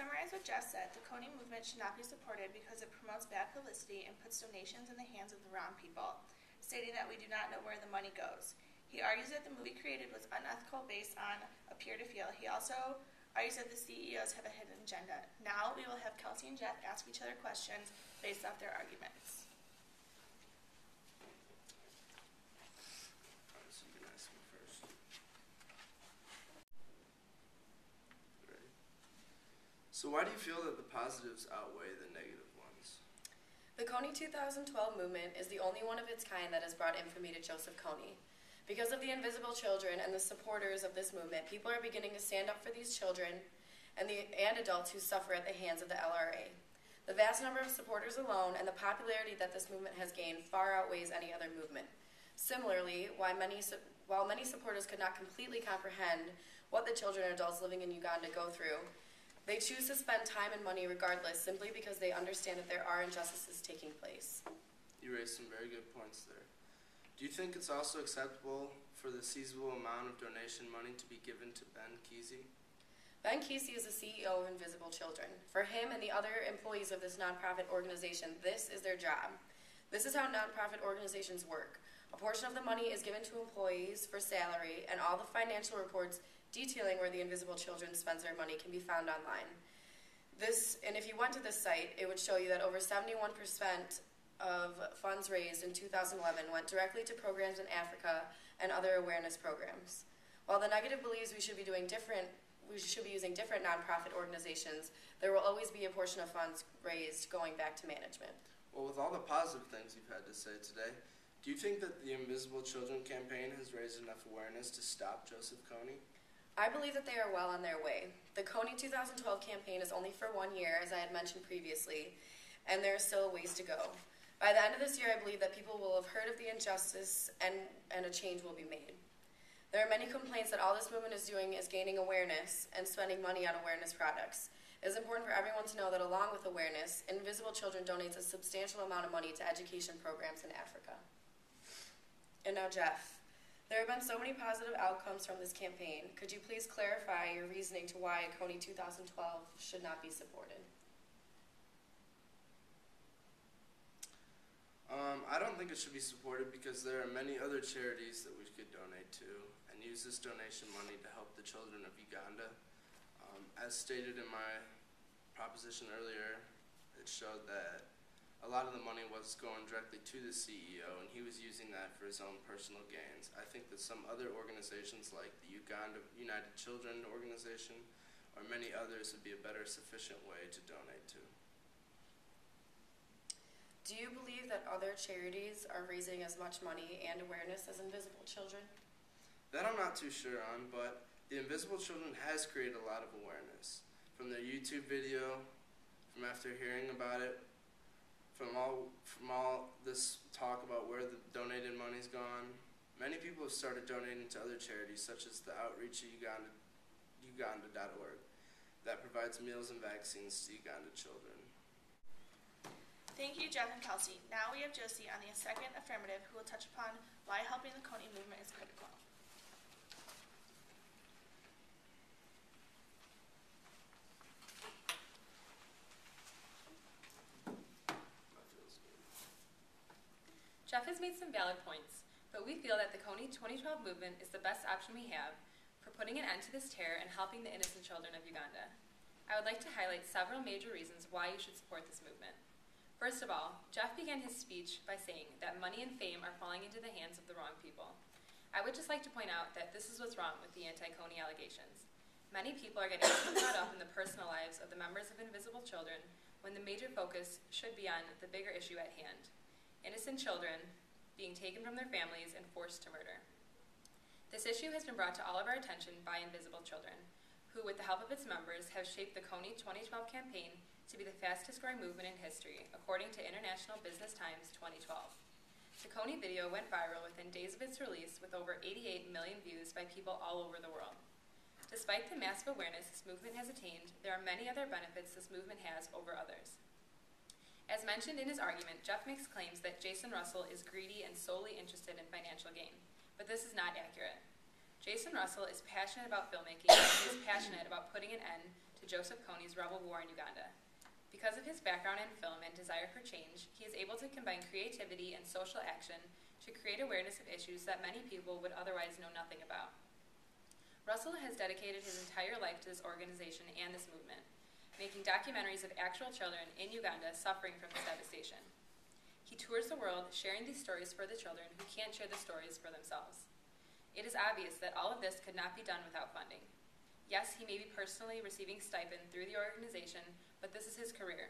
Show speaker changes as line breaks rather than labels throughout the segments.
summarize what Jeff said, the Kony movement should not be supported because it promotes bad publicity and puts donations in the hands of the wrong people, stating that we do not know where the money goes. He argues that the movie created was unethical based on appear to feel. He also argues that the CEOs have a hidden agenda. Now we will have Kelsey and Jeff ask each other questions based off their arguments.
So you can ask me first. Ready? So why do you feel that the positives outweigh the negative ones?
The Kony 2012 movement is the only one of its kind that has brought infamy to Joseph Kony. Because of the invisible children and the supporters of this movement, people are beginning to stand up for these children and adults who suffer at the hands of the LRA. The vast number of supporters alone and the popularity that this movement has gained far outweighs any other movement. Similarly, while many supporters could not completely comprehend what the children and adults living in Uganda go through, they choose to spend time and money regardless simply because they understand that there are injustices taking place.
You raised some very good points there. Do you think it's also acceptable for the seizable amount of donation money to be given to Ben Kesey?
Ben Kesey is the CEO of Invisible Children. For him and the other employees of this nonprofit organization, this is their job. This is how nonprofit organizations work. A portion of the money is given to employees for salary, and all the financial reports detailing where the Invisible Children spends their money can be found online. And if you went to this site, it would show you that over 71% of funds raised in 2011 went directly to programs in Africa and other awareness programs. While the negative believes we should be using different nonprofit organizations, there will always be a portion of funds raised going back to management.
Well, with all the positive things you've had to say today, do you think that the Invisible Children campaign has raised enough awareness to stop Joseph Kony?
I believe that they are well on their way. The Kony 2012 campaign is only for 1 year, as I had mentioned previously, and there is still a ways to go. By the end of this year, I believe that people will have heard of the injustice and a change will be made. There are many complaints that all this movement is doing is gaining awareness and spending money on awareness products. It is important for everyone to know that along with awareness, Invisible Children donates a substantial amount of money to education programs in Africa. And now, Jeff, there have been so many positive outcomes from this campaign. Could you please clarify your reasoning to why Kony 2012 should not be supported?
I don't think it should be supported because there are many other charities that we could donate to and use this donation money to help the children of Uganda. As stated in my proposition earlier, it showed that a lot of the money was going directly to the CEO, and he was using that for his own personal gains. I think that some other organizations like the Uganda United Children Organization or many others would be a better sufficient way to donate to.
Do you believe that other charities are raising as much money and awareness as Invisible Children?
That I'm not too sure on, but the Invisible Children has created a lot of awareness. From their YouTube video, from after hearing about it, from all this talk about where the donated money's gone, many people have started donating to other charities such as the Outreach Uganda.org that provides meals and vaccines to Uganda children.
Thank you, Jeff and Kelsey. Now we have Josie on the second affirmative, who will touch upon why helping the Kony movement is critical.
Jeff has made some valid points, but we feel that the Kony 2012 movement is the best option we have for putting an end to this terror and helping the innocent children of Uganda. I would like to highlight several major reasons why you should support this movement. First of all, Jeff began his speech by saying that money and fame are falling into the hands of the wrong people. I would just like to point out that this is what's wrong with the anti-Kony allegations. Many people are getting too caught up in the personal lives of the members of Invisible Children when the major focus should be on the bigger issue at hand: innocent children being taken from their families and forced to murder. This issue has been brought to all of our attention by Invisible Children, who, with the help of its members, have shaped the Kony 2012 campaign to be the fastest growing movement in history, according to International Business Times 2012. The Kony video went viral within days of its release with over 88 million views by people all over the world. Despite the massive awareness this movement has attained, there are many other benefits this movement has over others. As mentioned in his argument, Jeff makes claims that Jason Russell is greedy and solely interested in financial gain, but this is not accurate. Jason Russell is passionate about filmmaking, and he is passionate about putting an end to to Joseph Kony's rebel war in Uganda. Because of his background in film and desire for change, he is able to combine creativity and social action to create awareness of issues that many people would otherwise know nothing about. Russell has dedicated his entire life to this organization and this movement, making documentaries of actual children in Uganda suffering from this devastation. He tours the world sharing these stories for the children who can't share the stories for themselves. It is obvious that all of this could not be done without funding. Yes, he may be personally receiving stipend through the organization, but this is his career.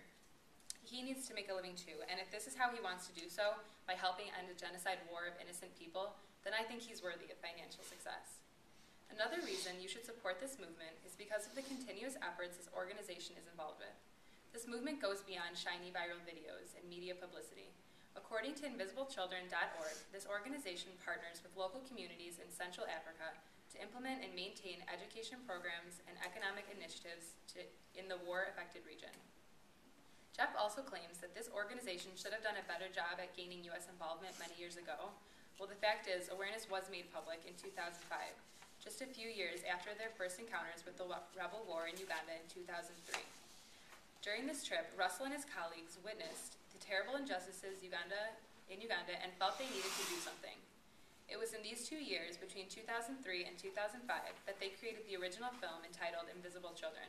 He needs to make a living too, and if this is how he wants to do so, by helping end a genocide war of innocent people, then I think he's worthy of financial success. Another reason you should support this movement is because of the continuous efforts this organization is involved with. This movement goes beyond shiny viral videos and media publicity. According to InvisibleChildren.org, this organization partners with local communities in Central Africa to implement and maintain education programs and economic initiatives in the war-affected region. Jeff also claims that this organization should have done a better job at gaining U.S. involvement many years ago. Well, the fact is, awareness was made public in 2005, just a few years after their first encounters with the rebel war in Uganda in 2003. During this trip, Russell and his colleagues witnessed the terrible injustices in Uganda and felt they needed to do something. It was in these 2 years, between 2003 and 2005, that they created the original film entitled Invisible Children.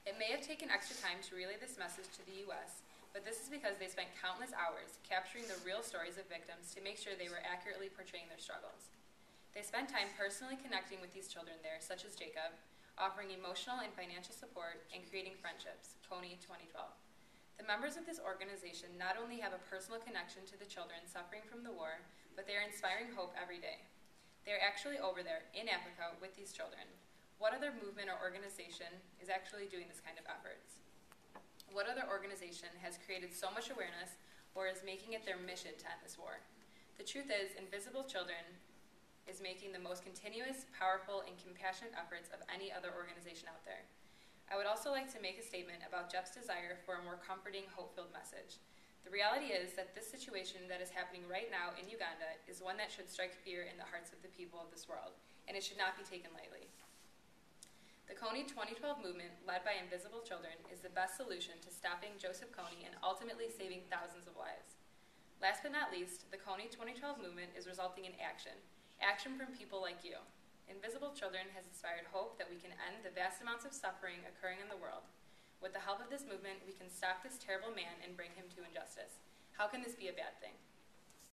It may have taken extra time to relay this message to the U.S., but this is because they spent countless hours capturing the real stories of victims to make sure they were accurately portraying their struggles. They spent time personally connecting with these children there, such as Jacob, offering emotional and financial support, and creating friendships, Kony 2012. The members of this organization not only have a personal connection to the children suffering from the war, but they are inspiring hope every day. They are actually over there, in Africa, with these children. What other movement or organization is actually doing this kind of efforts? What other organization has created so much awareness or is making it their mission to end this war? The truth is, Invisible Children is making the most continuous, powerful, and compassionate efforts of any other organization out there. I would also like to make a statement about Jeff's desire for a more comforting, hope-filled message. The reality is that this situation that is happening right now in Uganda is one that should strike fear in the hearts of the people of this world, and it should not be taken lightly. The Kony 2012 movement, led by Invisible Children, is the best solution to stopping Joseph Kony and ultimately saving thousands of lives. Last but not least, the Kony 2012 movement is resulting in action from people like you. Invisible Children has inspired hope that we can end the vast amounts of suffering occurring in the world. With the help of this movement, we can stop this terrible man and bring him to injustice. How can this be a bad thing?